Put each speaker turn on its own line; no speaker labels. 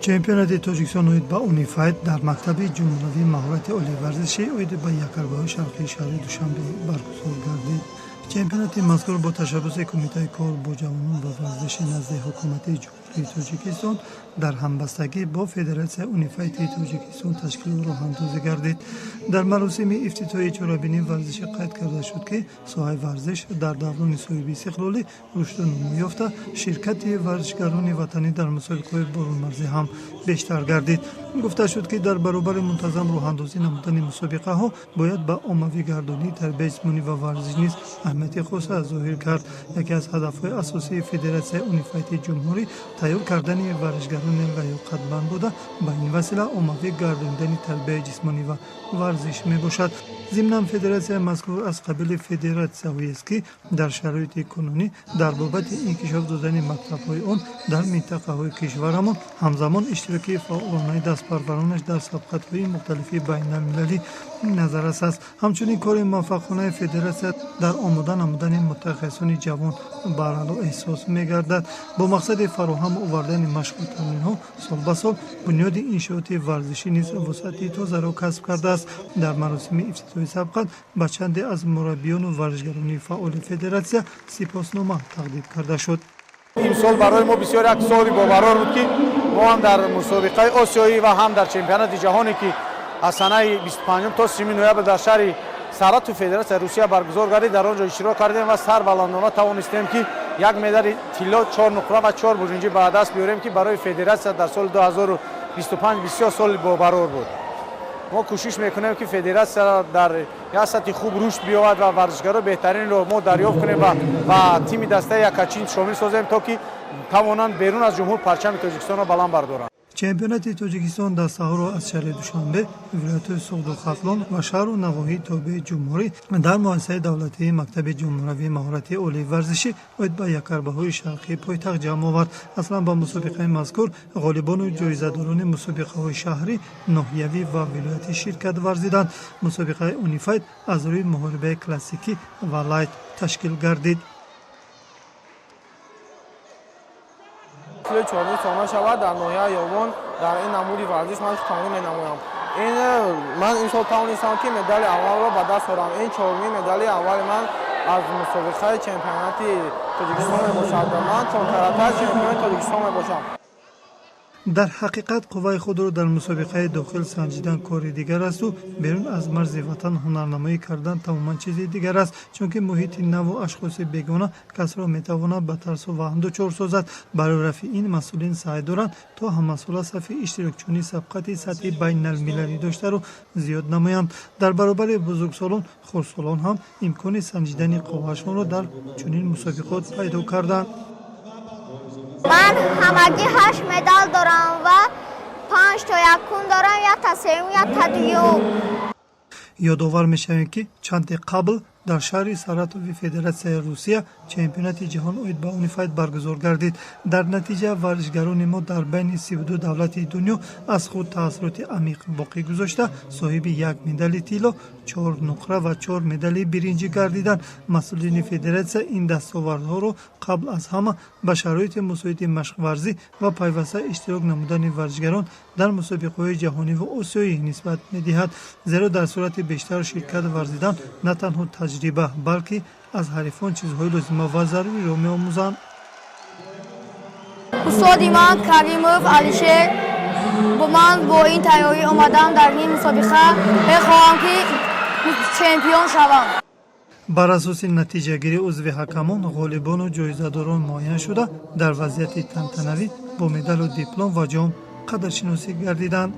чемпионати Тоҷикистон оид ба Унифайт дар мактаби ҷумҳуравии маҳорати олии варзишӣ оид ба якаргоҳи шарқии шаҳри Душанбе баргузор гардид. чемпионати мазкур бо ташаббуси Кумитаи кор бо ҷавонон ва варзиши назди ҳукумати ҷумҳурии Тоҷикистон дар ҳамбастагӣ бо Федератсияи Унифайти Тоҷикистон ташкил роҳандозӣ гардид. Дар маросими ифтитоҳии чорабинии варзишӣ қайд карда шуд, ки соҳаи варзиш дар даврони соҳиби истиқлолӣ рушду нумӯ ёфта, ширкати варзишгарони ватанӣ дар мусобиқаҳои боронмарзӣ ҳам бештар гардид. гуфта шуд, ки дар баробари мунтазам роҳандозӣ намудани мусобиқаҳо бояд ба оммавигардонии тарбияи ҷисмонӣ ва варзиш низ аҳамияти хоса зоҳир кард. яке аз ҳадафҳои асосии Федератсияи Унифайти ҷумҳурӣ тайёр кардани варзишгарони лаёқатманд буда ба ин васила оммавӣ гардонидани тарбияи ҷисмонӣ ва варзиш мебошад. зимнан федератсияи мазкур аз қабили федератсияҳоест, ки дар шароити кунунӣ дар бобати инкишоф додани мактабҳои он дар минтақаҳои кишварамон ҳамзамон иштироки фаъолонаи дастпарваронаш дар сабқатҳои мухталифи байналмилалӣ назаррас аст. ҳамчунин кори муваффақонаи федератсия дар омода намудани мутахассисони ҷавон баръало эҳсос мегардад. бо мақсади фароҳам овардани машқу тамринҳо сол ба сол бунёди иншооти варзишӣ низ вусъати тозаро касб кардааст. дар маросими ифтитоҳи сабқат ба чанде аз мураббиёну варзишгарони фаъоли федератсия сипоснома тақдим карда шуд.
имсол барои мо бисёр як соли боварор буд, ки мо ҳам дар мусобиқаи осиёӣ ва ҳам дар чемпионати ҷаҳоне, ки аз санаи 25 то 30 ноябр дар шаҳри Сарату Федератсияи Русия баргузор гардид, дар он ҷо иштирок кардем ва сарбаландона тавонистем, ки як медали тилло 4 нуқра ва 4 бурҷинҷӣ ба даст биёрем, ки барои федератсия дар соли 2025 бисёр соли боварор буд. мо кӯшиш мекунем, ки федератсия дар як сатҳи хуб рушд биёвад ва варзишгаро беҳтаринро мо дарёфт кунем ва тими дастаи якачин шомил созем, то ки тавонанд берун аз ҷумҳур парчами Тоҷикистонро баланд бардоранд.
чемпионати Тоҷикистон дастаҳоро аз шаҳри Душанбе, вилоятҳои Суғду Хафлон ва шаҳру навоҳии тобеи ҷумҳурӣ дар муассисаи давлатии мактаби ҷумҳуравии маҳорати олии варзишӣ оид ба якарбаҳои шарқии пойтахт ҷамъ овард. аслан ба мусобиқаи мазкур ғолибону ҷоизадорони мусобиқаҳои шаҳрӣ, ноҳиявӣ ва вилоятӣ ширкат варзиданд. мусобиқаи Унифайт аз рӯи муҳорибаи классикӣ ва лайт ташкил гардид.
14 сомон шавад дар ноҳияи ёбон дар ин намуди варзиш ман тамрин менамоям. ман имсол тавонистам, ки медали аввалро ба даст орам. ин чорумин медали аввали ман аз мусобиқаи чемпионати Тоҷикистон мебошад. ман чун карата чемпиони Тоҷикистон мебошам.
дар ҳақиқат қувваи худро дар мусобиқаи дохил санҷидан кори дигар асту берун аз марзи ватан ҳунарнамоӣ кардан тамоман чизи дигар аст, чунки муҳити наву ашхоси бегона касро метавонад ба тарсу ваҳм дучор созад. барои рафъи ин масъулин саъй доранд то ҳаммасола сафи иштирокчунии сабқати сатҳи байналмилалӣ доштаро зиёд намоянд. дар баробари бузургсолон хурдсолон ҳам имкони санҷидани қувваашонро дар чунин мусобиқот пайдо карданд.
ман ҳамагӣ 8 медал дорам ва 5 то якум дорам, якта севум, якта дуюм.
ёдовар мешавем, ки чанде қабл дар шаҳри Саратови Федератсияи Русия чемпионати ҷаҳон оид ба Унифайт баргузор гардид. дар натиҷа варзишгарони мо дар байни 32 давлати дунё аз худ таъссуроти амиқ боқӣ гузошта, соҳиби 1 медали тилло, 4 нуқра ва 4 медали биринҷӣ гардиданд. масъулини федератсия ин дастовардҳоро қабл аз ҳама ба шароити мусоиди машқварзӣ ва пайваста иштирок намудани варзишгарон дар мусобиқаҳои ҷаҳонӣ ва осиёӣ нисбат медиҳад, зеро дар сурати бештар ширкат варзидан на танҳо таҷриба, балки аз ҳарифон чизҳои лозима ва заруриро меомӯзанд.
устоди ман Каримов Алишер, ман бо ин тайёрӣ омадам дар ин мусобиқа, мехоҳам ки чемпион шавам.
бар асоси натиҷагирии узви ҳакамон, ғолибону ҷоизадорон муайян шуда, дар вазъияти тантанавӣ бо медалу диплом ва ҷом қадршиносӣ гардиданд.